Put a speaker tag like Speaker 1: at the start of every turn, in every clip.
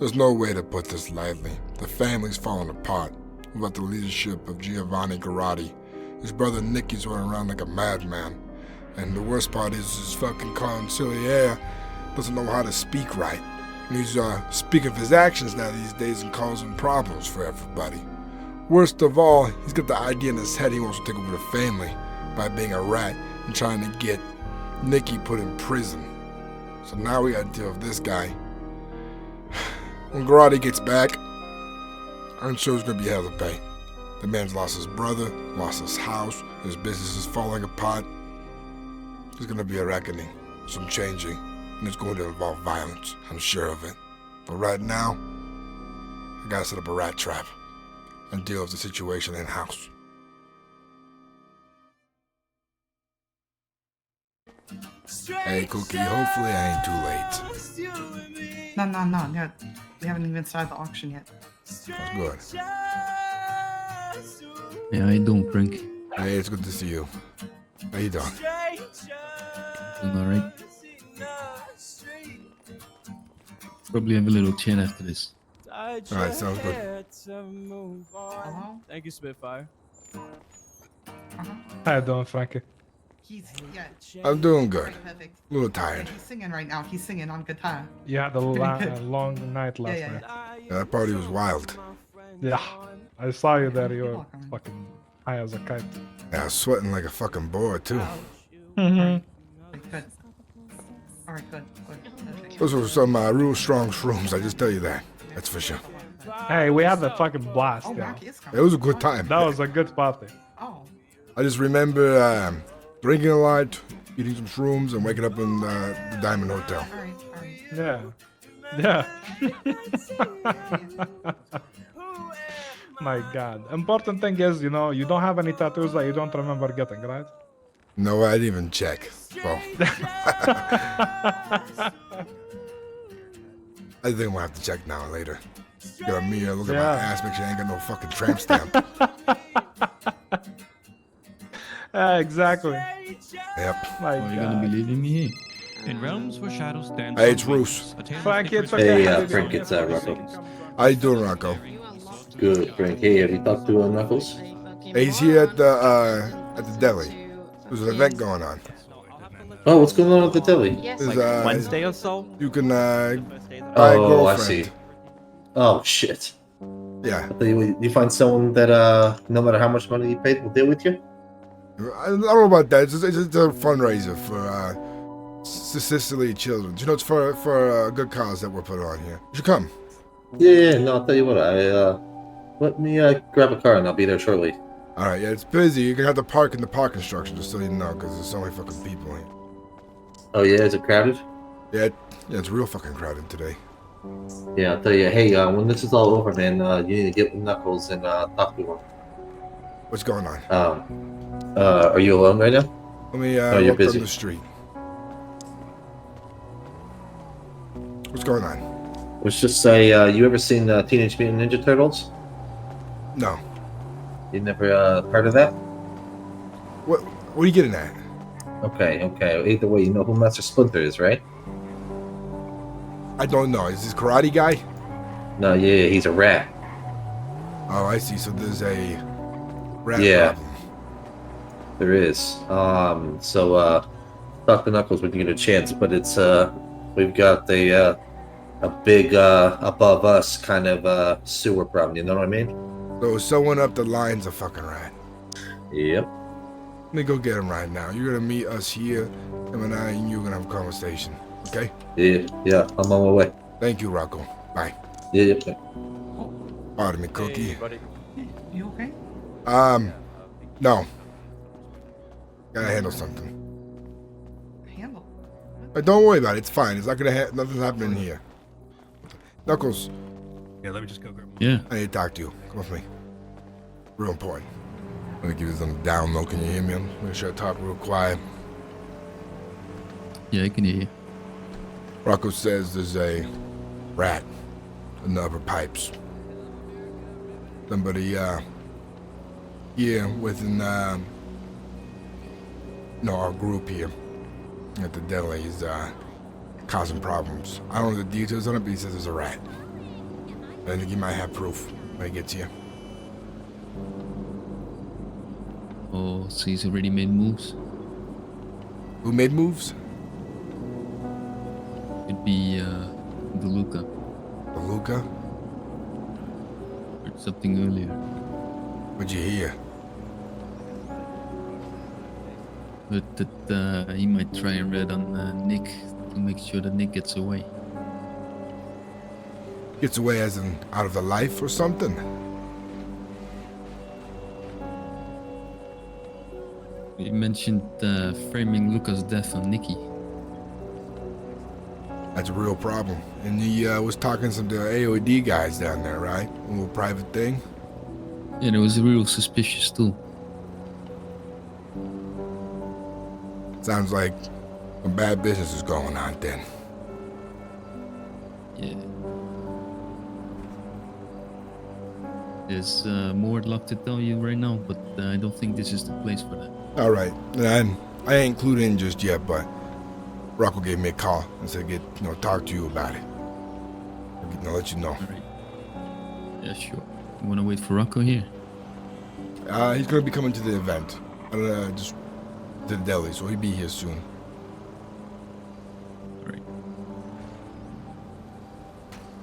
Speaker 1: There's no way to put this lightly. The family's falling apart. Without the leadership of Giovanni Garrotti, his brother Nicky's running around like a madman. And the worst part is his fucking consigliere doesn't know how to speak right. And he's speaking of his actions now these days and causing problems for everybody. Worst of all, he's got the idea in his head he wants to take over the family by being a rat and trying to get Nicky put in prison. So now we gotta deal with this guy. When Garrotti gets back, I'm sure it's gonna be hell to pay. The man's lost his brother, lost his house, his business is falling apart. There's gonna be a reckoning, some changing, and it's going to involve violence, I'm sure of it. But right now, I gotta set up a rat trap and deal with the situation in-house. Hey, Cookie, hopefully I ain't too late.
Speaker 2: No. We haven't even started the auction yet.
Speaker 1: That's good.
Speaker 3: Yeah, how you doing, Frank?
Speaker 1: Hey, it's good to see you. How you doing?
Speaker 3: Doing alright? Probably have a little chat after this.
Speaker 1: Alright, sounds good.
Speaker 2: Hello?
Speaker 4: Thank you, Spitfire.
Speaker 5: How you doing, Frankie?
Speaker 1: I'm doing good.
Speaker 2: Perfect.
Speaker 1: A little tired.
Speaker 2: He's singing right now. He's singing on guitar.
Speaker 5: You had a long night last night.
Speaker 1: Yeah, that party was wild.
Speaker 5: Yeah, I saw you there. You
Speaker 2: You're
Speaker 5: were
Speaker 2: welcome.
Speaker 5: fucking high as a kite.
Speaker 1: Yeah, I was sweating like a fucking boar, too.
Speaker 2: Good. Alright, good. Perfect.
Speaker 1: Those were some real strong shrooms, I just tell you that. That's for sure.
Speaker 5: Hey, we had a fucking blast.
Speaker 2: Oh,
Speaker 5: Yeah.
Speaker 2: Rocky is coming.
Speaker 1: It was a good time.
Speaker 5: That was a good party.
Speaker 2: Oh.
Speaker 1: I just remember drinking a lot, eating some shrooms, and waking up in the Diamond Hotel.
Speaker 2: Alright.
Speaker 5: Yeah. My God. Important thing is, you don't have any tattoos that you don't remember getting, right?
Speaker 1: No, I didn't even check. Bro. I think I'm gonna have to check now or later. Get a mirror, look at my ass, make sure I ain't got no fucking tramp stamp.
Speaker 5: Exactly.
Speaker 1: Yep.
Speaker 5: My
Speaker 3: Oh, you're gonna be
Speaker 5: God.
Speaker 3: leaving me here.
Speaker 6: In realms where shadows dance.
Speaker 1: Hey, it's Roos.
Speaker 5: Frankie, it's okay.
Speaker 7: Hey, Frank, it's Rocco.
Speaker 1: How you doing, Rocco?
Speaker 7: Good, Frank. Hey, have you talked to Knuckles?
Speaker 1: Hey, he's here at the deli. There's an event going on.
Speaker 7: Oh, what's going on at the deli?
Speaker 1: There's,
Speaker 4: Wednesday or so?
Speaker 1: You can buy a
Speaker 7: Oh, I
Speaker 1: girlfriend.
Speaker 7: see. Oh, shit.
Speaker 1: Yeah.
Speaker 7: You find someone that, no matter how much money you paid, will deal with you?
Speaker 1: I don't know about that. It's a fundraiser for Sicily children. You know, it's for a good cause that we're putting on here. You should come.
Speaker 7: Yeah, no, I'll tell you what, let me, grab a car and I'll be there shortly.
Speaker 1: Alright, yeah, it's busy. You're gonna have to park in the parking structure, just so you know, because there's so many fucking people here.
Speaker 7: Oh, yeah, is it crowded?
Speaker 1: Yeah, it's real fucking crowded today.
Speaker 7: Yeah, I'll tell you, hey, when this is all over, man, you need to get with Knuckles and, talk to him.
Speaker 1: What's going on?
Speaker 7: Are you alone right now?
Speaker 1: Let me
Speaker 7: you're
Speaker 1: walk down
Speaker 7: busy.
Speaker 1: the street. What's going on?
Speaker 7: Let's just say, you ever seen Teenage Mutant Ninja Turtles?
Speaker 1: No.
Speaker 7: You never heard of that?
Speaker 1: What are you getting at?
Speaker 7: Okay. Either way, you know who Master Splinter is, right?
Speaker 1: I don't know. Is this karate guy?
Speaker 7: No, yeah, he's a rat.
Speaker 1: Oh, I see. So there's a rat
Speaker 7: Yeah.
Speaker 1: problem.
Speaker 7: There is. So, talk to Knuckles when you get a chance, but it's, we've got a big, above us kind of, sewer problem, you know what I mean?
Speaker 1: So someone up the line's a fucking rat.
Speaker 7: Yep.
Speaker 1: Let me go get him right now. You're gonna meet us here. Him and I and you are gonna have a conversation. Okay?
Speaker 7: Yeah, I'm on my way.
Speaker 1: Thank you, Rocco. Bye.
Speaker 7: Yeah.
Speaker 1: Pardon me, Cookie.
Speaker 4: Hey, buddy.
Speaker 2: You okay?
Speaker 1: No. Gotta handle something.
Speaker 2: Handle.
Speaker 1: But don't worry about it. It's fine. It's not gonna nothing's happening here. Knuckles,
Speaker 6: Yeah, let me just go grab.
Speaker 3: Yeah.
Speaker 1: I need to talk to you. Come with me. Real important. I'm gonna give you some down low. Can you hear me? I'm gonna sure I talk real quiet.
Speaker 3: Yeah, I can hear you.
Speaker 1: Rocco says there's a rat in the upper pipes. Somebody here within our group here at the deli is causing problems. I don't know the details on it, but he says there's a rat. I think he might have proof when he gets here.
Speaker 3: Oh, so he's already made moves.
Speaker 1: Who made moves?
Speaker 3: Could be DeLuca.
Speaker 1: Luca?
Speaker 3: Or something earlier.
Speaker 1: What'd you hear?
Speaker 3: But that he might try and red on Nick to make sure that Nick gets away.
Speaker 1: Gets away as in out of the life or something?
Speaker 3: You mentioned framing Luca's death on Nikki.
Speaker 1: That's a real problem. And he was talking to the AOD guys down there, right? A little private thing.
Speaker 3: Yeah, there was a real suspicious too.
Speaker 1: Sounds like some bad business is going on then.
Speaker 3: Yeah. There's more I'd love to tell you right now, but I don't think this is the place for that.
Speaker 1: All right. And I ain't clued in just yet, but Rocco gave me a call and said talk to you about it. I'll let you know.
Speaker 3: All right. Yeah, sure. You wanna wait for Rocco here?
Speaker 1: He's gonna be coming to the event. Just to the deli, so he'll be here soon.
Speaker 3: All right.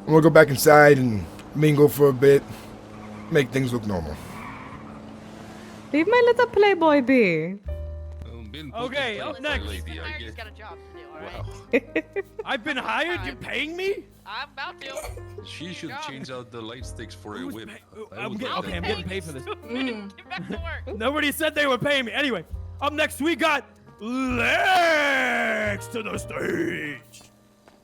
Speaker 1: I'm gonna go back inside and mingle for a bit, make things look normal.
Speaker 8: Leave my little playboy be.
Speaker 6: Okay, up next.
Speaker 9: Lady, I just got a job to do, alright?
Speaker 6: I've been hired. You're paying me?
Speaker 9: I'm about to.
Speaker 10: She should change out the light sticks for a
Speaker 6: Who's
Speaker 10: whip.
Speaker 6: I'm getting paid for this.
Speaker 9: Get back to work.
Speaker 6: Nobody said they were paying me. Anyway, up next we got Lex to the stage.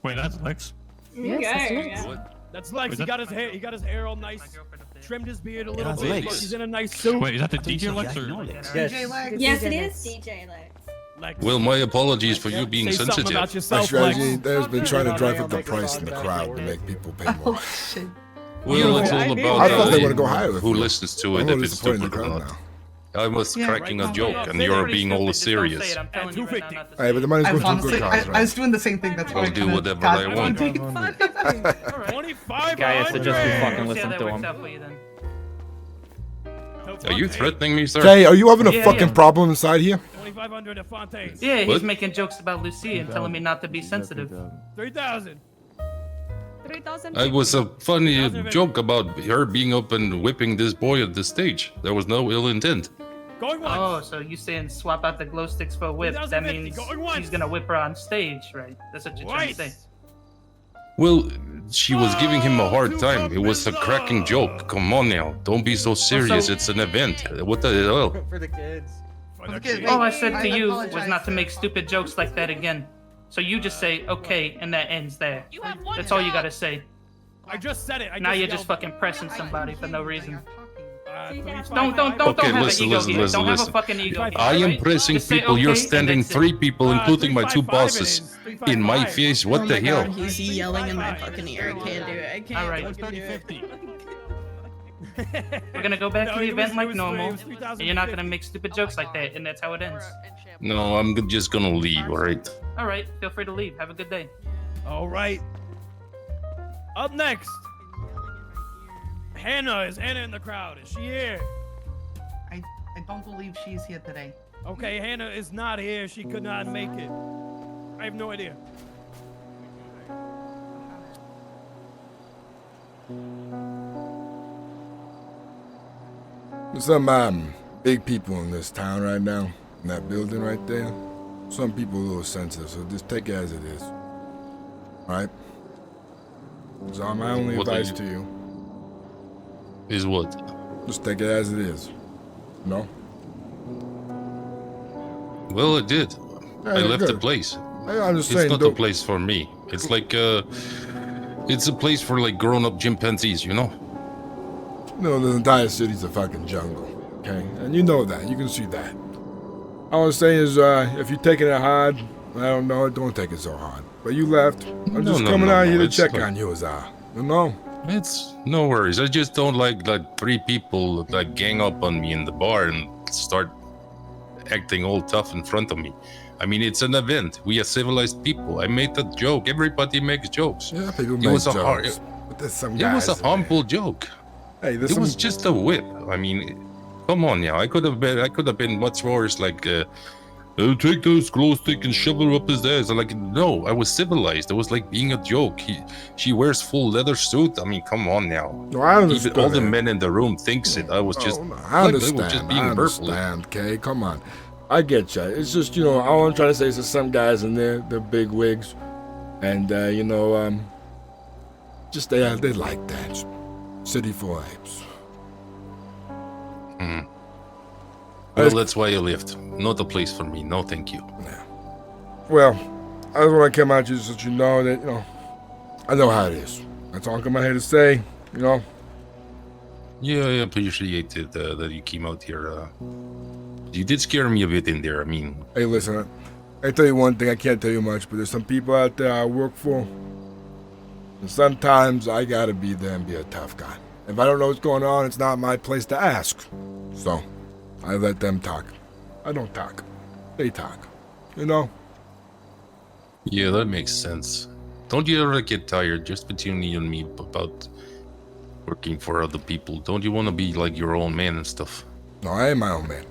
Speaker 6: Wait, that's Lex.
Speaker 8: Yes, that's Lex.
Speaker 10: What?
Speaker 6: That's Lex. He got his hair. He got his hair all nice. Trimmed his beard a little
Speaker 10: that's
Speaker 6: bit.
Speaker 10: Lex.
Speaker 6: Look, he's in a nice suit.
Speaker 10: Wait, is that the DJ Lex or?
Speaker 2: DJ Lex.
Speaker 11: Yes, it
Speaker 8: DJ
Speaker 11: is DJ Lex.
Speaker 6: Lex.
Speaker 10: Well, my apologies for you being
Speaker 6: Say something
Speaker 10: sensitive.
Speaker 6: about
Speaker 1: My
Speaker 6: yourself,
Speaker 1: strategy
Speaker 6: Lex.
Speaker 1: there's been trying to drive up the price in the crowd to make people pay more.
Speaker 2: Oh shit.
Speaker 10: Well, it's all
Speaker 8: I
Speaker 10: about
Speaker 1: thought they wanna go higher with
Speaker 10: who
Speaker 1: you.
Speaker 10: listens to
Speaker 1: I'm
Speaker 10: it,
Speaker 1: a
Speaker 10: if
Speaker 1: little
Speaker 10: it's
Speaker 1: disappointed in the
Speaker 10: stupid or
Speaker 1: crowd
Speaker 10: not.
Speaker 1: now.
Speaker 10: I was
Speaker 2: Yeah,
Speaker 10: cracking a
Speaker 6: right.
Speaker 10: joke, and you're being all serious.
Speaker 11: I'm telling you right now not to
Speaker 1: Hey, but the money's
Speaker 2: I
Speaker 1: going
Speaker 2: was
Speaker 1: to a good
Speaker 2: honestly,
Speaker 1: cause,
Speaker 2: I
Speaker 1: right?
Speaker 2: was doing the same thing. That's why
Speaker 10: I'll
Speaker 2: I
Speaker 10: do
Speaker 2: kinda
Speaker 10: whatever
Speaker 2: got
Speaker 10: I want.
Speaker 6: 25.
Speaker 4: Guy has to just be fucking listen to him.
Speaker 10: Are you threatening me, sir?
Speaker 1: Jay, are you having a
Speaker 11: Yeah,
Speaker 1: fucking
Speaker 11: yeah.
Speaker 1: problem inside here?
Speaker 6: 2,500 at Fontaine's.
Speaker 11: Yeah, he's
Speaker 10: What?
Speaker 11: making jokes about Lucy and telling me not to be sensitive.
Speaker 6: 3,000.
Speaker 8: 3,000.
Speaker 10: It was a funny joke about her being up and whipping this boy at the stage. There was no ill intent.
Speaker 6: Going once.
Speaker 11: Oh, so you saying swap out the glow sticks for a whip? That
Speaker 6: 2050,
Speaker 11: means
Speaker 6: going once.
Speaker 11: he's gonna whip her on stage, right? That's what you're trying to say.
Speaker 6: Twice.
Speaker 10: Well, she was giving him a hard time. It was a cracking joke. Come on now. Don't be so serious. It's an event. What the hell?
Speaker 4: For the kids.
Speaker 6: For the
Speaker 2: Okay,
Speaker 6: kids.
Speaker 11: All I said
Speaker 2: I
Speaker 11: to you
Speaker 2: apologize,
Speaker 11: was not to
Speaker 2: sir.
Speaker 11: make stupid jokes like that again. So you just say okay, and that ends there.
Speaker 9: You have one
Speaker 11: That's all you
Speaker 9: job.
Speaker 11: gotta say.
Speaker 6: I just said it.
Speaker 11: Now you're just
Speaker 6: yelled.
Speaker 11: fucking pressing somebody for no reason.
Speaker 6: 3,500.
Speaker 11: Don't
Speaker 10: Okay,
Speaker 11: have
Speaker 10: listen,
Speaker 11: an ego
Speaker 10: listen,
Speaker 11: here.
Speaker 10: listen,
Speaker 11: Don't have a
Speaker 10: listen.
Speaker 11: fucking ego here.
Speaker 10: I am
Speaker 11: alright?
Speaker 10: pressing
Speaker 11: Just say
Speaker 10: people.
Speaker 11: okay,
Speaker 10: You're
Speaker 11: and
Speaker 10: standing
Speaker 11: that's it.
Speaker 10: 3 people, including my 2 bosses,
Speaker 6: 355
Speaker 10: in my
Speaker 6: it is.
Speaker 10: face. What the hell?
Speaker 2: He's
Speaker 8: yelling in my fucking ear. I can't do it. I can't.
Speaker 11: All right.
Speaker 8: fucking do it.
Speaker 11: We're gonna go back
Speaker 6: No,
Speaker 11: to the
Speaker 6: it
Speaker 11: event
Speaker 6: was-
Speaker 11: like
Speaker 6: it was
Speaker 11: normal,
Speaker 6: 3,000.
Speaker 11: and you're not gonna make stupid jokes like that, and that's how it ends.
Speaker 10: No, I'm just gonna leave, alright?
Speaker 11: All right, feel free to leave. Have a good day.
Speaker 6: All right. Up next. Hannah. Is Hannah in the crowd? Is she here?
Speaker 2: I don't believe she's here today.
Speaker 6: Okay, Hannah is not here. She could not make it. I have no idea.
Speaker 1: There's some big people in this town right now, in that building right there. Some people a little sensitive, so just take it as it is. Alright? So my only
Speaker 10: What are
Speaker 1: advice
Speaker 10: you-
Speaker 1: to you,
Speaker 10: Is what?
Speaker 1: just take it as it is. No?
Speaker 10: Well, I did. I
Speaker 1: Yeah,
Speaker 10: left the
Speaker 1: good.
Speaker 10: place.
Speaker 1: I'm just
Speaker 10: It's
Speaker 1: saying,
Speaker 10: not a
Speaker 1: don't,
Speaker 10: place for me. It's like, it's a place for like grown-up chimpanzees, you know?
Speaker 1: no, the entire city's a fucking jungle, okay? And you know that, you can see that. All I'm saying is, if you're taking it hard, I don't know, don't take it so hard. But you left. I'm just coming out here to
Speaker 10: it's
Speaker 1: check
Speaker 10: like-
Speaker 1: on you, you know?
Speaker 10: It's no worries. I just don't like 3 people like gang up on me in the bar and start acting all tough in front of me. I mean, it's an event. We are civilized people. I made that joke. Everybody makes jokes.
Speaker 1: Yeah, people
Speaker 10: It
Speaker 1: make
Speaker 10: was a
Speaker 1: jokes.
Speaker 10: hard-
Speaker 1: But there's some
Speaker 10: It
Speaker 1: guys.
Speaker 10: was a humble joke.
Speaker 1: Hey, there's
Speaker 10: It
Speaker 1: some.
Speaker 10: was just a whip. I mean, come on now. I could have been much worse. Like, take those glow stick and shove it up his ass. I'm like, no, I was civilized. It was like being a joke. She wears full leather suit. I mean, come on now.
Speaker 1: No, I understand.
Speaker 10: Even all the men in the room thinks it. I was just,
Speaker 1: Oh, no, I understand.
Speaker 10: I was just being
Speaker 1: I
Speaker 10: verbal.
Speaker 1: understand, Kay. Come on. I get you. It's just, you know, all I'm trying to say is there's some guys in there, they're big wigs. And, you know, just they like that. City full of apes.
Speaker 10: Well, that's why I left. Not a place for me. No, thank you.
Speaker 1: Yeah. Well, I just want to come out to you so that you know that, you know, I know how it is. That's all I'm coming here to say, you know.
Speaker 10: Yeah, I appreciate it that you came out here. You did scare me a bit in there. I mean,
Speaker 1: Hey, listen, I tell you one thing, I can't tell you much, but there's some people out there I work for. And sometimes I gotta be there and be a tough guy. If I don't know what's going on, it's not my place to ask. So, I let them talk. I don't talk. They talk. You know?
Speaker 10: yeah, that makes sense. Don't you ever get tired, just between you and me, about working for other people? Don't you want to be like your own man and stuff?
Speaker 1: No, I am my own man.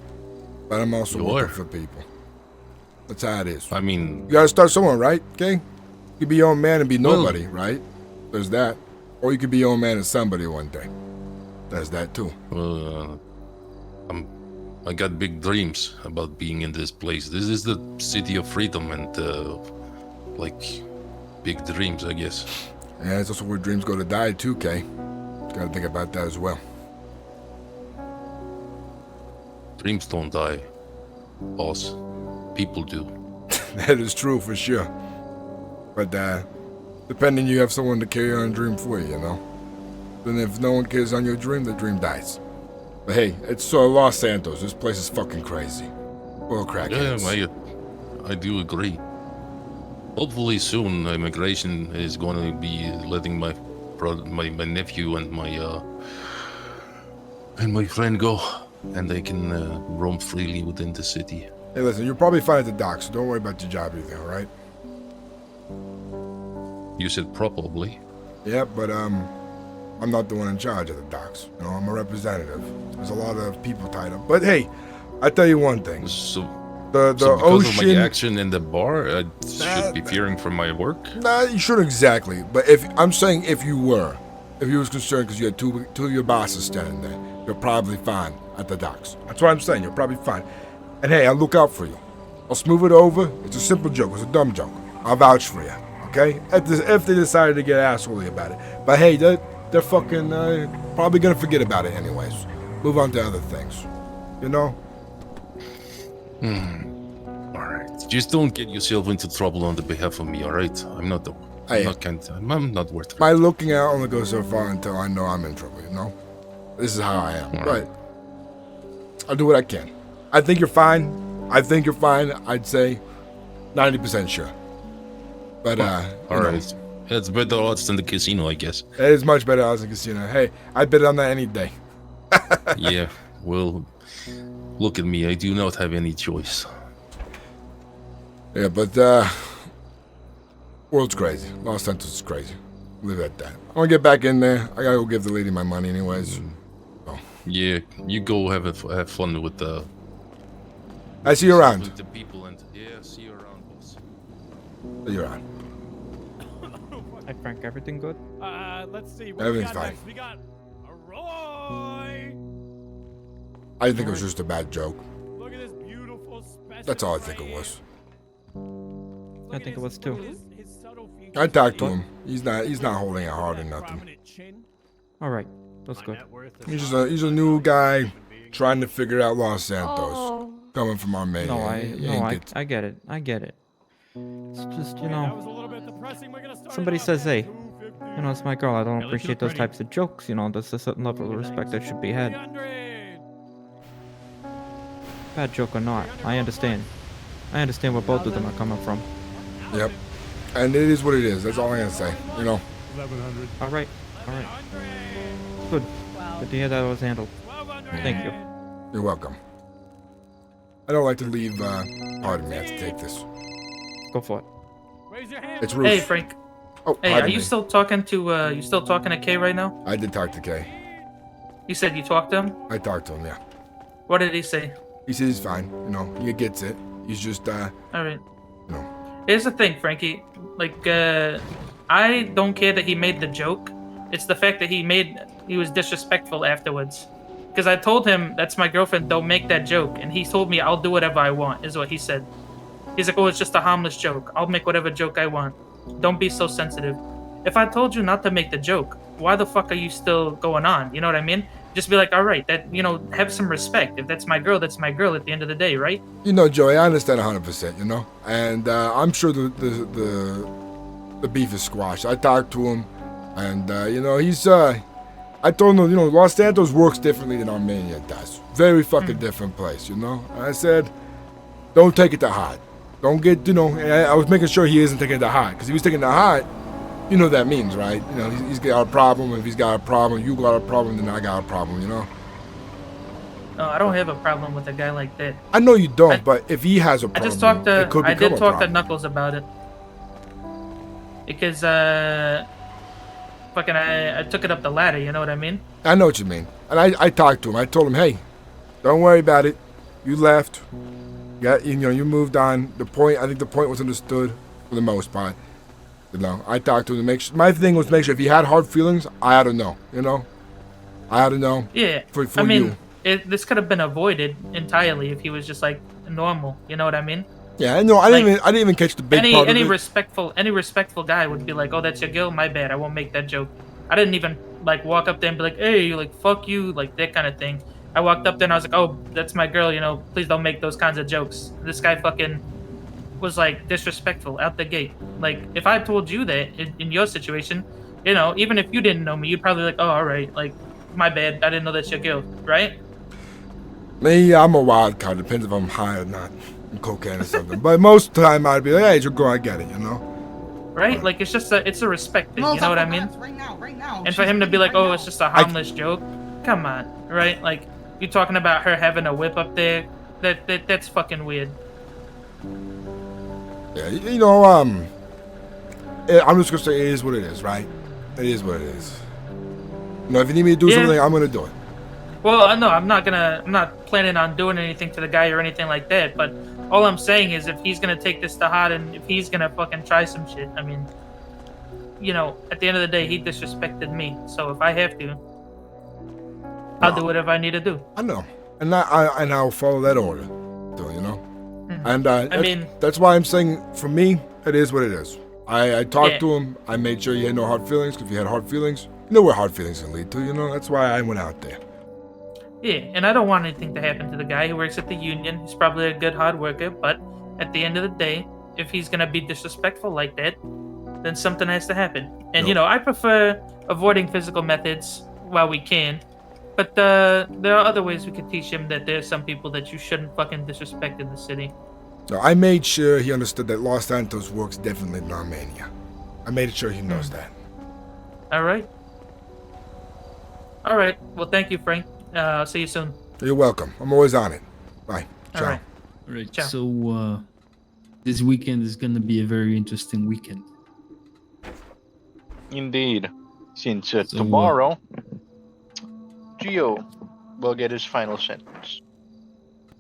Speaker 1: But I'm also
Speaker 10: You
Speaker 1: working
Speaker 10: are.
Speaker 1: for people. That's how it is.
Speaker 10: I mean,
Speaker 1: You gotta start somewhere, right? Okay? You could be your own man and be
Speaker 10: Well-
Speaker 1: nobody, right? There's that. Or you could be your own man and somebody one day. There's that too.
Speaker 10: I got big dreams about being in this place. This is the city of freedom and, like, big dreams, I guess.
Speaker 1: And it's also where dreams go to die too, Kay. Gotta think about that as well.
Speaker 10: Dreams don't die, boss. People do.
Speaker 1: That is true for sure. But depending, you have someone to carry on a dream for you, you know? Then if no one carries on your dream, the dream dies. But hey, it's Los Santos. This place is fucking crazy. Well, crackheads.
Speaker 10: Yeah, I do agree. Hopefully soon, immigration is going to be letting my nephew and my friend go, and they can roam freely within the city.
Speaker 1: Hey, listen, you're probably fine at the dock, so don't worry about your job either, all right?
Speaker 10: You said probably.
Speaker 1: Yeah, but I'm not the one in charge of the docks. You know, I'm a representative. There's a lot of people tied up. But hey, I tell you one thing.
Speaker 10: So
Speaker 1: The
Speaker 10: because
Speaker 1: ocean.
Speaker 10: of my action in the bar, I should be fearing for my work.
Speaker 1: Nah, you shouldn't exactly. But I'm saying if you was concerned because you had two of your bosses standing there, you're probably fine at the docks. That's what I'm saying. You're probably fine. And hey, I'll look out for you. I'll smooth it over. It's a simple joke. It's a dumb joke. I'll vouch for you. Okay? If they decided to get assholey about it. But hey, they're fucking probably gonna forget about it anyways. Move on to other things. You know?
Speaker 10: Alright. Just don't get yourself into trouble on the behalf of me, alright? I'm not worth it.
Speaker 1: My looking out only goes so far until I know I'm in trouble, you know? This is how I am. But I'll do what I can. I think you're fine. I'd say 90% sure. But
Speaker 10: Alright. It's better odds than the casino, I guess.
Speaker 1: It is much better odds than casino. Hey, I'd bet on that any day.
Speaker 10: Yeah, well, look at me. I do not have any choice.
Speaker 1: Yeah, but world's crazy. Los Santos is crazy. Leave it at that. I want to get back in there. I gotta go give the lady my money anyways. So.
Speaker 10: Yeah, you go have fun with the.
Speaker 1: I see you around.
Speaker 10: With the people and see you around, boss.
Speaker 1: See you around.
Speaker 4: Hey Frank, everything good?
Speaker 6: Let's see. What
Speaker 1: Everything's
Speaker 6: we got
Speaker 1: fine.
Speaker 6: next? We got Roy.
Speaker 1: I think it was just a bad joke.
Speaker 6: Look at this beautiful specimen.
Speaker 1: That's all I think it was.
Speaker 4: I think it was too.
Speaker 6: His subtle features.
Speaker 1: I talked to him. He's not holding it hard or nothing.
Speaker 6: Prominent chin.
Speaker 4: All right, that's good.
Speaker 1: He's a new guy trying to figure out Los Santos. Coming from our main.
Speaker 4: I get it. I get it. It's just, you
Speaker 6: That was
Speaker 4: know,
Speaker 6: a little bit depressing. We're gonna start
Speaker 4: somebody
Speaker 6: it off
Speaker 4: says, hey,
Speaker 6: 250.
Speaker 4: you know, it's my girl. I don't appreciate those types of jokes. You know, there's a certain level of respect that should be had.
Speaker 6: 300.
Speaker 4: Bad joke or not, I understand. I understand where both of them are coming from.
Speaker 1: Yep. And it is what it is. That's all I'm gonna say. You know.
Speaker 6: 1100.
Speaker 4: All right. Good. Good to hear that was handled.
Speaker 6: 1200.
Speaker 4: Thank you.
Speaker 1: You're welcome. I don't like to leave. Pardon me, I have to take this.
Speaker 4: Go for it.
Speaker 6: Raise your hand.
Speaker 1: It's Ruth.
Speaker 11: Hey, Frank.
Speaker 1: Oh,
Speaker 11: Hey, are
Speaker 1: pardon
Speaker 11: you
Speaker 1: me.
Speaker 11: still talking to Kay right now?
Speaker 1: I did talk to Kay.
Speaker 11: You said you talked to him?
Speaker 1: I talked to him, yeah.
Speaker 11: What did he say?
Speaker 1: He says he's fine. You know, he gets it. He's just,
Speaker 11: Alright.
Speaker 1: you know.
Speaker 11: Here's the thing, Frankie. Like, I don't care that he made the joke. It's the fact that he was disrespectful afterwards. Because I told him, that's my girlfriend, don't make that joke. And he told me, I'll do whatever I want, is what he said. He's like, oh, it's just a harmless joke. I'll make whatever joke I want. Don't be so sensitive. If I told you not to make the joke, why the fuck are you still going on? You know what I mean? Just be like, all right, that, you know, have some respect. If that's my girl at the end of the day, right?
Speaker 1: You know, Joey, I understand 100%, you know? And I'm sure the beef is squashed. I talked to him, and, you know, he's, I told him, you know, Los Santos works differently than Armenia does. Very fucking different place, you know? And I said, don't take it to heart. Don't get, you know, I was making sure he isn't taking it to heart. Because if he was taking it to heart, you know what that means, right? You know, he's got a problem. If he's got a problem, you got a problem, then I got a problem, you know?
Speaker 11: No, I don't have a problem with a guy like that.
Speaker 1: I know you don't, but if he has a
Speaker 11: I
Speaker 1: problem,
Speaker 11: just talked
Speaker 1: it could
Speaker 11: to, I
Speaker 1: become
Speaker 11: did
Speaker 1: a
Speaker 11: talk to
Speaker 1: problem.
Speaker 11: Knuckles about it. Because, fucking, I took it up the ladder, you know what I mean?
Speaker 1: I know what you mean. And I talked to him. I told him, hey, don't worry about it. You left. You know, you moved on. I think the point was understood for the most part. You know, I talked to him to make sure. My thing was to make sure if he had hard feelings, I had to know, you know? I had to know.
Speaker 11: Yeah.
Speaker 1: For
Speaker 11: I mean,
Speaker 1: you.
Speaker 11: this could have been avoided entirely if he was just, like, normal, you know what I mean?
Speaker 1: Yeah, I know. I didn't even catch the big part of it.
Speaker 11: Any respectful guy would be like, oh, that's your girl? My bad. I won't make that joke. I didn't even, like, walk up there and be like, hey, like, fuck you, like, that kind of thing. I walked up there and I was like, oh, that's my girl, you know, please don't make those kinds of jokes. This guy fucking was, like, disrespectful out the gate. Like, if I told you that in your situation, you know, even if you didn't know me, you'd probably like, oh, all right, like, my bad, I didn't know that's your girl, right?
Speaker 1: Me, I'm a wild card. Depends if I'm high or not. Cocaine or something. But most of the time, I'd be like, hey, it's your girl, I get it, you know?
Speaker 11: Right? Like, it's a respect thing,
Speaker 2: No,
Speaker 11: you know what I mean?
Speaker 2: Right now.
Speaker 11: And for him to be like, oh, it's just a harmless joke, come on, right? Like, you talking about her having a whip up there, that's fucking weird.
Speaker 1: Yeah, you know, I'm just gonna say it is what it is, right? It is what it is. You know, if you need me to do something, I'm gonna do it.
Speaker 11: Well, no, I'm not planning on doing anything to the guy or anything like that, but all I'm saying is if he's gonna take this to heart and if he's gonna fucking try some shit, I mean, you know, at the end of the day, he disrespected me, so if I have to, I'll do whatever I need to do.
Speaker 1: I know, and I'll follow that order, too, you know. And that's why I'm saying, for me, it is what it is. I talked to him. I made sure he had no hard feelings. Because if he had hard feelings, you know where hard feelings can lead to. You know, that's why I went out there.
Speaker 11: Yeah, and I don't want anything to happen to the guy who works at the union. He's probably a good hard worker, but at the end of the day, if he's gonna be disrespectful like that, then something has to happen. And you know, I prefer avoiding physical methods while we can. But there are other ways we could teach him that there's some people that you shouldn't fucking disrespect in the city.
Speaker 1: So I made sure he understood that Los Santos works differently than Armenia. I made sure he knows that.
Speaker 11: All right. All right. Well, thank you, Frank. I'll see you soon.
Speaker 1: You're welcome. I'm always on it. Bye. Ciao.
Speaker 11: All right.
Speaker 3: All right.
Speaker 11: Ciao.
Speaker 3: So this weekend is gonna be a very interesting weekend.
Speaker 12: Indeed. Since tomorrow, Gio will get his final sentence.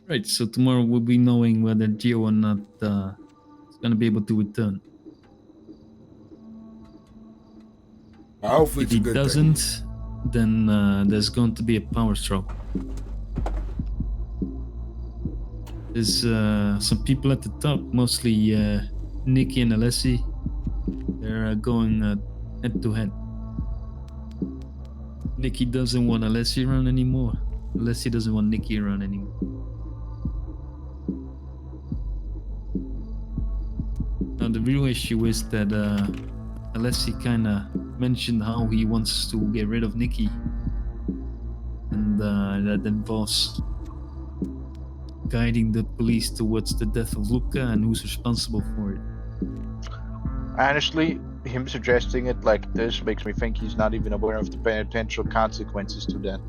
Speaker 3: Right. So tomorrow we'll be knowing whether Gio or not is gonna be able to return.
Speaker 1: Hopefully
Speaker 3: if he doesn't, then there's going to be a power struggle. There's some people at the top, mostly Nikki and Alessi. They're going head to head. Nikki doesn't want Alessi around anymore. Alessi doesn't want Nikki around anymore. Now the real issue is that Alessi kind of mentioned how he wants to get rid of Nikki, and that involves guiding the police towards the death of Luca and who's responsible for it.
Speaker 12: Honestly, him suggesting it like this makes me think he's not even aware of the potential consequences to that.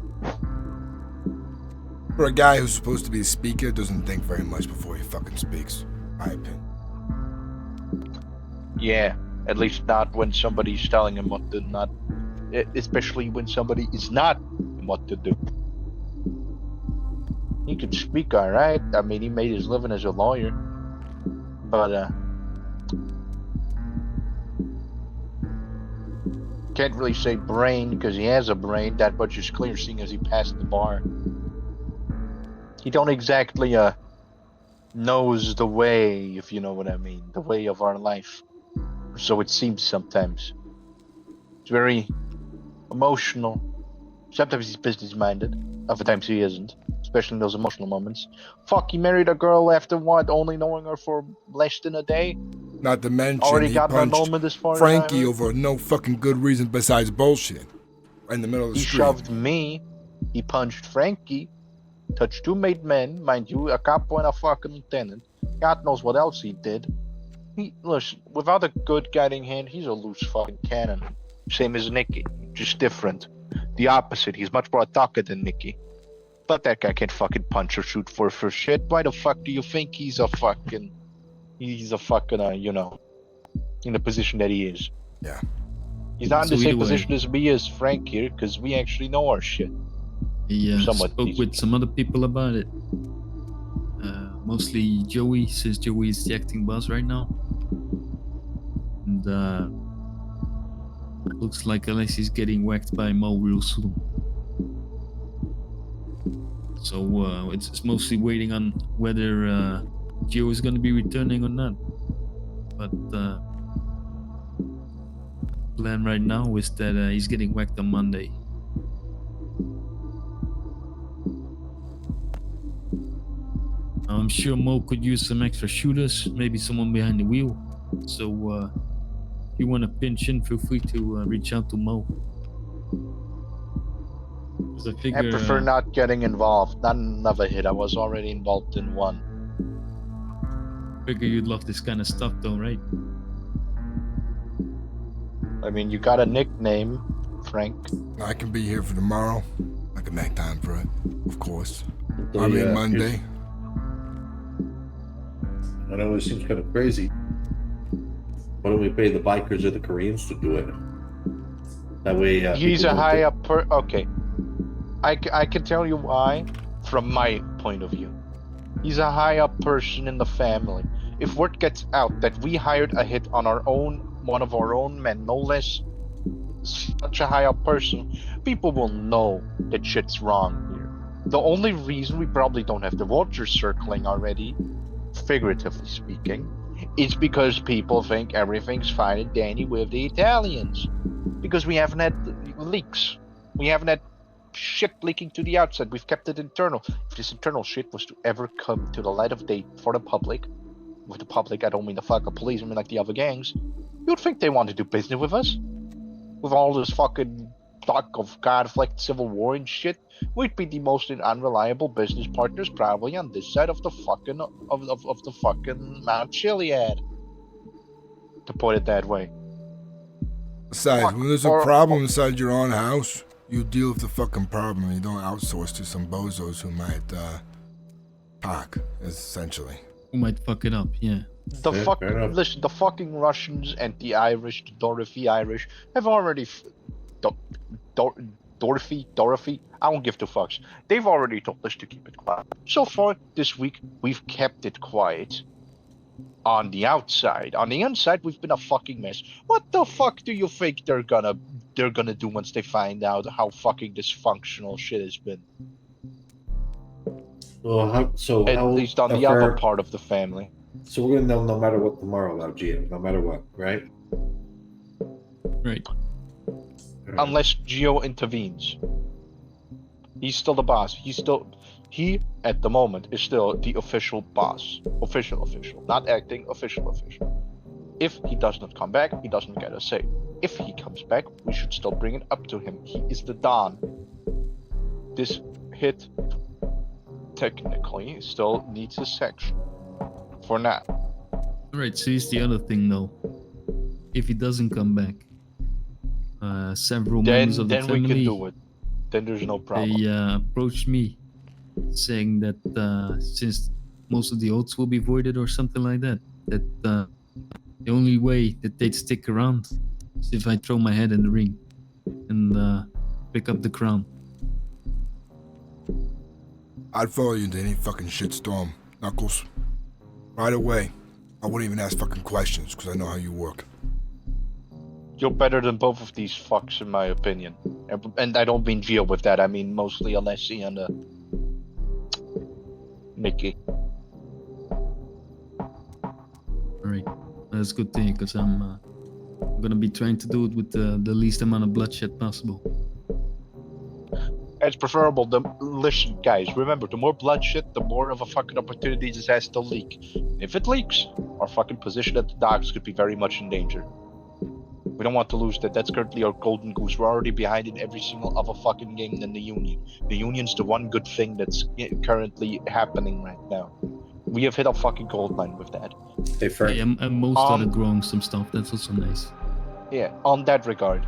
Speaker 1: For a guy who's supposed to be a speaker, doesn't think very much before he fucking speaks. My opinion.
Speaker 12: Yeah, at least not when somebody's telling him what to not. Especially when somebody is not what to do. He could speak alright. I mean, he made his living as a lawyer. But, can't really say brain because he has a brain. That much is clear seeing as he passed the bar. He don't exactly, knows the way, if you know what I mean. The way of our life. So it seems sometimes. It's very emotional. Sometimes he's business-minded. Other times he isn't. Especially in those emotional moments. Fuck, he married a girl after what? Only knowing her for less than a day?
Speaker 1: Not to mention
Speaker 12: Already
Speaker 1: he
Speaker 12: got an
Speaker 1: punched
Speaker 12: annulment as far
Speaker 1: Frankie
Speaker 12: as I heard.
Speaker 1: over no fucking good reason besides bullshit. Right in the middle of the
Speaker 12: He
Speaker 1: street.
Speaker 12: shoved me. He punched Frankie. Touched two made men. Mind you, a capo and a fucking lieutenant. God knows what else he did. Listen, without a good guiding hand, he's a loose fucking cannon. Same as Nicky, just different. The opposite, he's much more attacker than Nicky. But that guy can't fucking punch or shoot for shit. Why the fuck do you think he's a fucking, you know, in the position that he is?
Speaker 1: Yeah.
Speaker 12: He's not in
Speaker 3: So
Speaker 12: the same
Speaker 3: either way-
Speaker 12: position as me as Frank here, because we actually know our shit.
Speaker 3: He
Speaker 12: Somewhat
Speaker 3: spoke
Speaker 12: decent.
Speaker 3: with some other people about it. Mostly Joey, since Joey is the acting boss right now. And looks like Alessi's getting whacked by Mo real soon. So it's mostly waiting on whether Joe is going to be returning or not. But plan right now is that he's getting whacked on Monday. I'm sure Mo could use some extra shooters, maybe someone behind the wheel. So if you want to pinch in, feel free to reach out to Mo. 'Cause I figure,
Speaker 12: I prefer not getting involved. Not another hit. I was already involved in one.
Speaker 3: Figure you'd love this kind of stuff though, right?
Speaker 12: I mean, you got a nickname, Frank.
Speaker 1: I can be here for tomorrow. I can make time for it, of course.
Speaker 7: So,
Speaker 1: I mean
Speaker 7: yeah,
Speaker 1: Monday.
Speaker 7: I know it seems kind of crazy. Why don't we pay the bikers or the Koreans to do it? That way,
Speaker 12: He's
Speaker 7: people
Speaker 12: a
Speaker 7: won't
Speaker 12: high
Speaker 7: get-
Speaker 12: up okay. I can tell you why, from my point of view. He's a high up person in the family. If word gets out that we hired a hit on our own, one of our own men, no less, such a high up person, people will know that shit's wrong here. The only reason we probably don't have the vultures circling already, figuratively speaking, is because people think everything's fine and dandy with the Italians. Because we haven't had leaks. We haven't had shit leaking to the outside. We've kept it internal. If this internal shit was to ever come to the light of day for the public, with the public, I don't mean the fucking police, I mean like the other gangs, you'd think they want to do business with us. With all this fucking talk of conflict, civil war and shit, we'd be the most unreliable business partners probably on this side of the fucking of the fucking Mount Chiliad. To put it that way.
Speaker 1: Besides, when there's a
Speaker 12: Or-
Speaker 1: problem inside your own house, you deal with the fucking problem. You don't outsource to some bozos who might park, essentially.
Speaker 3: Who might fuck it up? Yeah.
Speaker 12: The
Speaker 7: Yeah,
Speaker 12: fuck,
Speaker 7: fair enough.
Speaker 12: listen, the fucking Russians and the Irish, the Dorothy Irish, have already, Dorothy, I won't give two fucks. They've already told us to keep it quiet. So far, this week, we've kept it quiet. On the outside. On the inside, we've been a fucking mess. What the fuck do you think they're gonna do once they find out how fucking dysfunctional shit has been?
Speaker 7: Well,
Speaker 12: At least on the other part of the family.
Speaker 7: So we're gonna know no matter what tomorrow about Gio, no matter what, right?
Speaker 3: Right.
Speaker 12: Unless Gio intervenes. He's still the boss. He, at the moment, is still the official boss. Official. Not acting, official. If he does not come back, he doesn't get a say. If he comes back, we should still bring it up to him. He is the Don. This hit, technically, still needs a section. For now.
Speaker 3: Alright, so here's the other thing though. If he doesn't come back, several members of the
Speaker 12: Then we
Speaker 3: family,
Speaker 12: can do it. Then there's no problem.
Speaker 3: they approached me saying that since most of the odds will be voided or something like that, that the only way that they'd stick around is if I throw my head in the ring and pick up the crown.
Speaker 1: I'd follow you into any fucking shitstorm, Knuckles. Right away. I wouldn't even ask fucking questions, because I know how you work.
Speaker 12: You're better than both of these fucks, in my opinion. And I don't mean Gio with that, I mean mostly Alessi and Nikki.
Speaker 3: Alright, that's a good thing, because I'm gonna be trying to do it with the least amount of bloodshed possible.
Speaker 12: It's preferable. Listen, guys, remember, the more bloodshed, the more of a fucking opportunity this has to leak. If it leaks, our fucking position at the docks could be very much in danger. We don't want to lose that. That's currently our golden goose. We're already behind in every single other fucking game than the Union. The Union's the one good thing that's currently happening right now. We have hit a fucking gold mine with that.
Speaker 7: Hey, Frank.
Speaker 3: Yeah, and Mo started growing some stuff. That's also nice.
Speaker 12: Yeah, on that regard.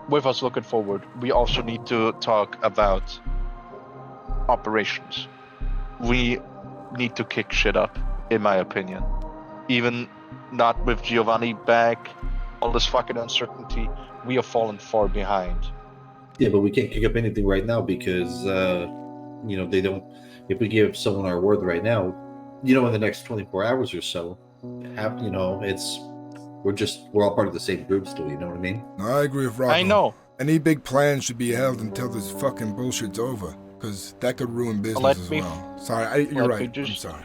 Speaker 12: With us looking forward, we also need to talk about operations. We need to kick shit up, in my opinion. Even not with Giovanni back, all this fucking uncertainty, we have fallen far behind.
Speaker 7: Yeah, but we can't kick up anything right now because, they don't. If we give someone our word right now, in the next 24 hours or so, we're all part of the same group still. You know what I mean?
Speaker 1: No, I agree with Rocco.
Speaker 12: I know.
Speaker 1: Any big plans should be held until this fucking bullshit's over, because that could ruin business as well. Sorry, you're right. I'm sorry.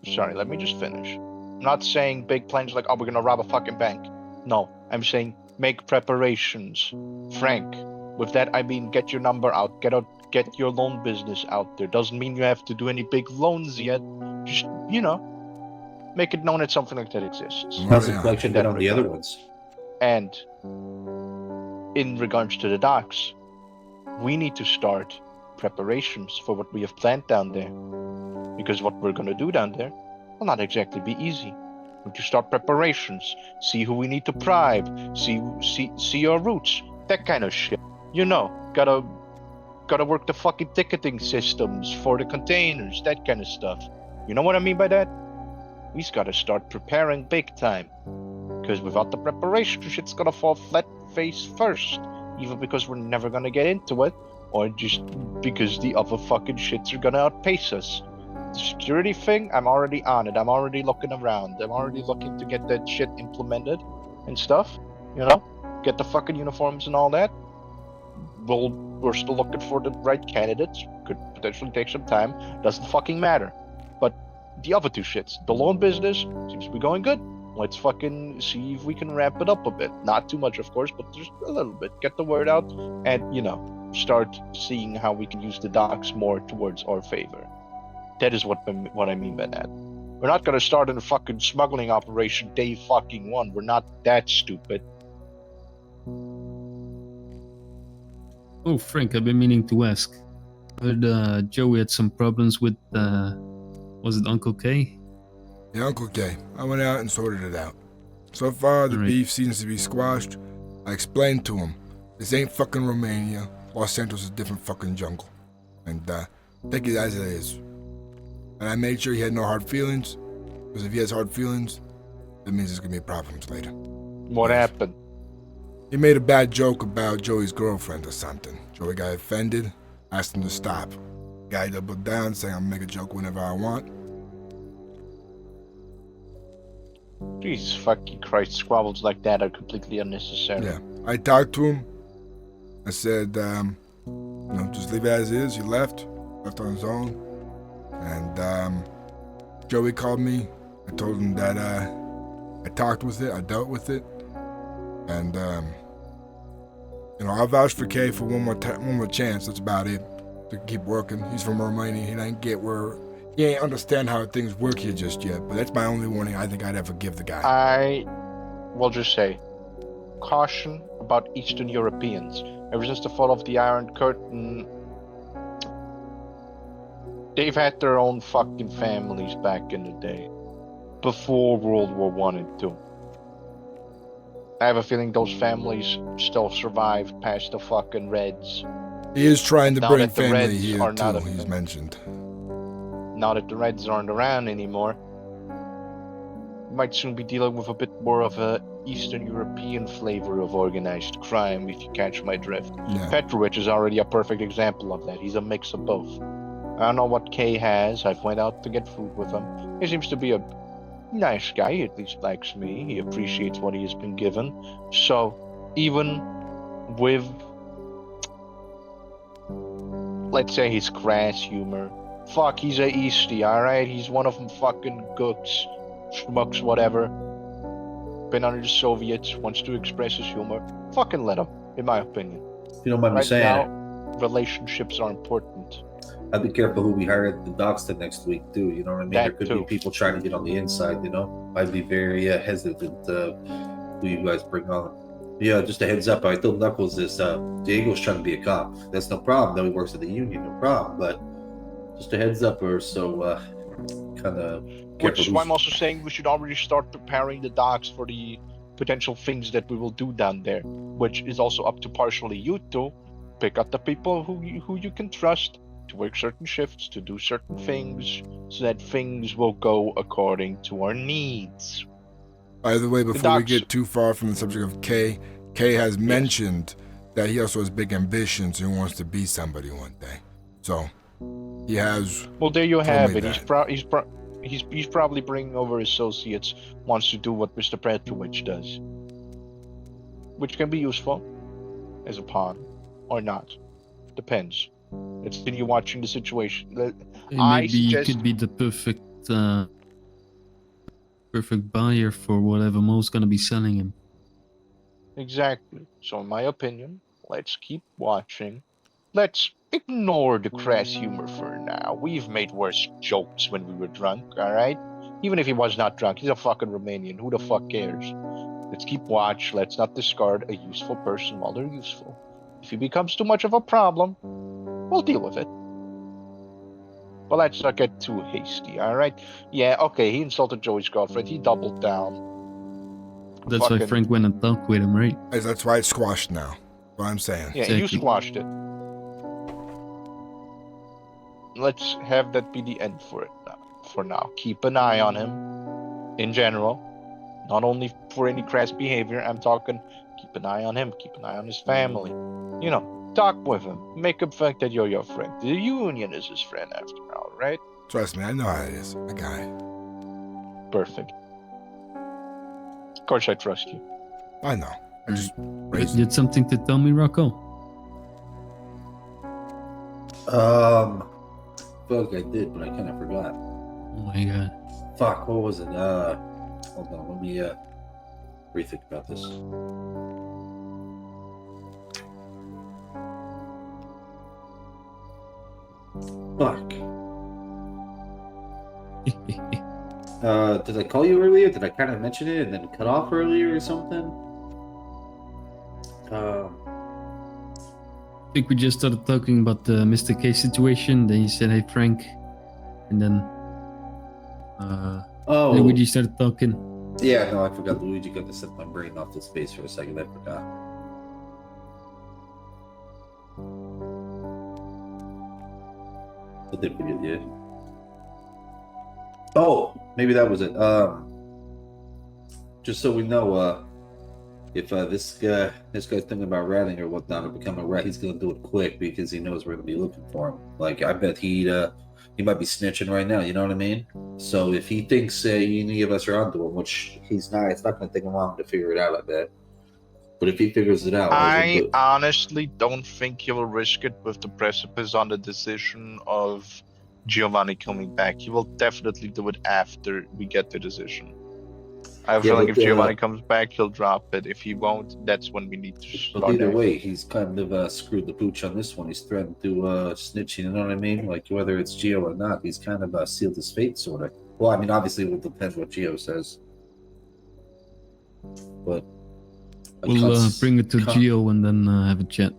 Speaker 12: Sorry, let me just finish. I'm not saying big plans like, oh, we're gonna rob a fucking bank. No, I'm saying make preparations. Frank, with that I mean get your number out, get your loan business out there. Doesn't mean you have to do any big loans yet. Just, make it known that something like that exists.
Speaker 7: How's the collection done on the other ones?
Speaker 12: And in regards to the docks, we need to start preparations for what we have planned down there. Because what we're gonna do down there will not exactly be easy. We need to start preparations, see who we need to bribe, see our routes, that kind of shit. Gotta work the fucking ticketing systems for the containers, that kind of stuff. You know what I mean by that? We just gotta start preparing big time. Because without the preparation, shit's gonna fall flat face first. Either because we're never gonna get into it, or just because the other fucking shits are gonna outpace us. The security thing, I'm already on it. I'm already looking around. I'm already looking to get that shit implemented and stuff. Get the fucking uniforms and all that. We're still looking for the right candidates. Could potentially take some time. Doesn't fucking matter. But the other two shits, the loan business seems to be going good. Let's fucking see if we can ramp it up a bit. Not too much, of course, but just a little bit. Get the word out and, start seeing how we can use the docks more towards our favor. That is what I mean by that. We're not gonna start in a fucking smuggling operation day fucking one. We're not that stupid.
Speaker 3: Oh, Frank, I've been meaning to ask. I heard Joey had some problems with, was it Uncle K?
Speaker 1: Yeah, Uncle K. I went out and sorted it out. So far, the beef seems to be squashed. I explained to him, this ain't fucking Romania. Los Santos is a different fucking jungle. And, take it as it is. And I made sure he had no hard feelings, because if he has hard feelings, that means there's gonna be problems later.
Speaker 12: What happened?
Speaker 1: He made a bad joke about Joey's girlfriend or something. Joey got offended, asked him to stop. Guy doubled down, saying I'll make a joke whenever I want.
Speaker 12: Jesus fucking Christ, squabbles like that are completely unnecessary.
Speaker 1: Yeah, I talked to him. I said, just leave it as is. He left on his own. And Joey called me. I told him that I talked with it, I dealt with it. And, I'll vouch for Kay for one more chance. That's about it. To keep working. He's from Romania. He ain't understand how things work here just yet. But that's my only warning I think I'd ever give the guy.
Speaker 12: I will just say, caution about Eastern Europeans. Ever since the fall of the Iron Curtain, they've had their own fucking families back in the day. Before World War I and II. I have a feeling those families still survived past the fucking Reds.
Speaker 1: He is trying to
Speaker 12: Now
Speaker 1: bring
Speaker 12: that the
Speaker 1: family
Speaker 12: Reds
Speaker 1: here
Speaker 12: are not
Speaker 1: too.
Speaker 12: a
Speaker 1: He's
Speaker 12: thing.
Speaker 1: mentioned.
Speaker 12: Now that the Reds aren't around anymore, we might soon be dealing with a bit more of a Eastern European flavor of organized crime, if you catch my drift.
Speaker 1: Yeah.
Speaker 12: Petrovic is already a perfect example of that. He's a mix of both. I don't know what Kay has. I've went out to get food with him. He seems to be a nice guy. He at least likes me. He appreciates what he has been given. So, even with, let's say, his crass humor, fuck, he's a Eastie, alright? He's one of them fucking gooks, schmucks, whatever. Been under the Soviets, wants to express his humor. Fucking let him, in my opinion.
Speaker 7: If you don't mind me
Speaker 12: Right
Speaker 7: saying
Speaker 12: now,
Speaker 7: it,
Speaker 12: relationships are important.
Speaker 7: I'd be careful who we hire at the docks to next week too. You know what I mean?
Speaker 12: That
Speaker 7: There could
Speaker 12: too.
Speaker 7: be people trying to get on the inside. You know, I'd be very hesitant who you guys bring on. Yeah, just a heads up. I told Knuckles this. Diego's trying to be a cop. That's no problem. Though he works at the union, no problem. But just a heads up, or so kind of.
Speaker 12: Which is why I'm also saying we should already start preparing the docks for the potential things that we will do down there, which is also up to partially you two. Pick up the people who you can trust to work certain shifts, to do certain things, so that things will go according to our needs.
Speaker 1: By the way, before we
Speaker 12: docks-
Speaker 1: get too far from the subject of Kay has mentioned that he also has big ambitions and wants to be somebody one day. So he has.
Speaker 12: Well, there you
Speaker 1: told
Speaker 12: have
Speaker 1: me
Speaker 12: it.
Speaker 1: that.
Speaker 12: He's probably bringing over associates, wants to do what Mr. Petrovic does, which can be useful as a pawn or not. Depends. It's you watching the situation.
Speaker 3: Maybe he could be the perfect perfect buyer for whatever Mo's gonna be selling him.
Speaker 12: Exactly. So, in my opinion, let's keep watching. Let's ignore the crass humor for now. We've made worse jokes when we were drunk, alright? Even if he was not drunk, he's a fucking Romanian. Who the fuck cares? Let's keep watch. Let's not discard a useful person while they're useful. If he becomes too much of a problem, we'll deal with it. But let's not get too hasty, alright? Yeah, okay, he insulted Joey's girlfriend. He doubled down.
Speaker 3: That's why
Speaker 12: Fucking-
Speaker 3: Frank went and talked with him, right?
Speaker 1: That's why it's squashed now. What I'm saying.
Speaker 12: Yeah, you
Speaker 3: Exactly.
Speaker 12: squashed it. Let's have that be the end for it now. For now, keep an eye on him. In general, not only for any crass behavior. I'm talking. Keep an eye on him. Keep an eye on his family. You know, talk with him. Make him think that you're your friend. The union is his friend after all, right?
Speaker 1: Trust me, I know how it is. A guy.
Speaker 12: Perfect. Of course, I trust you.
Speaker 1: I know. I just
Speaker 3: You had something to tell me, Rocco?
Speaker 7: Fuck, I did, but I kind of forgot.
Speaker 3: Oh my god.
Speaker 7: Fuck, what was it? Hold on, let me rethink about this. Fuck. Did I call you earlier? Did I kind of mention it and then cut off earlier or something?
Speaker 3: I think we just started talking about the Mr. K situation. Then you said, "Hey Frank," and then
Speaker 7: Oh.
Speaker 3: Luigi started talking.
Speaker 7: Yeah, no, I forgot. Luigi got to set my brain off to space for a second. I forgot. I did forget, yeah. Oh, maybe that was it. Just so we know, if this guy's thinking about ratting or whatnot or becoming a rat, he's gonna do it quick because he knows we're gonna be looking for him. Like, I bet he might be snitching right now. You know what I mean? So if he thinks any of us are onto him, which he's not, it's not gonna take him long to figure it out. I bet. But if he figures it out,
Speaker 12: I honestly don't think he will risk it with the precipice on the decision of Giovanni coming back. He will definitely do it after we get the decision. I have a feeling if Giovanni comes back, he'll drop it. If he won't, that's when we need to start.
Speaker 7: But either
Speaker 12: acting.
Speaker 7: way, he's kind of screwed the pooch on this one. He's threatened to snitch, you know what I mean? Like, whether it's Gio or not, he's kind of sealed his fate, sort of. Well, I mean, obviously, it will depend what Gio says. But
Speaker 3: We'll bring it to Gio and then have a chat.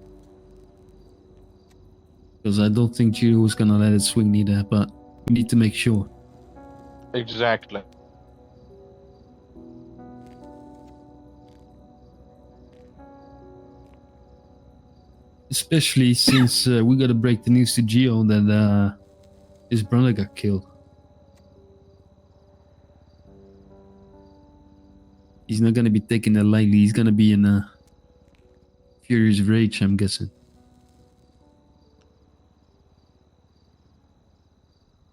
Speaker 3: Because I don't think Gio is gonna let it swing neither, but we need to make sure.
Speaker 12: Exactly.
Speaker 3: Especially since we gotta break the news to Gio that his brother got killed. He's not gonna be taking that lightly. He's gonna be in a furious rage, I'm guessing.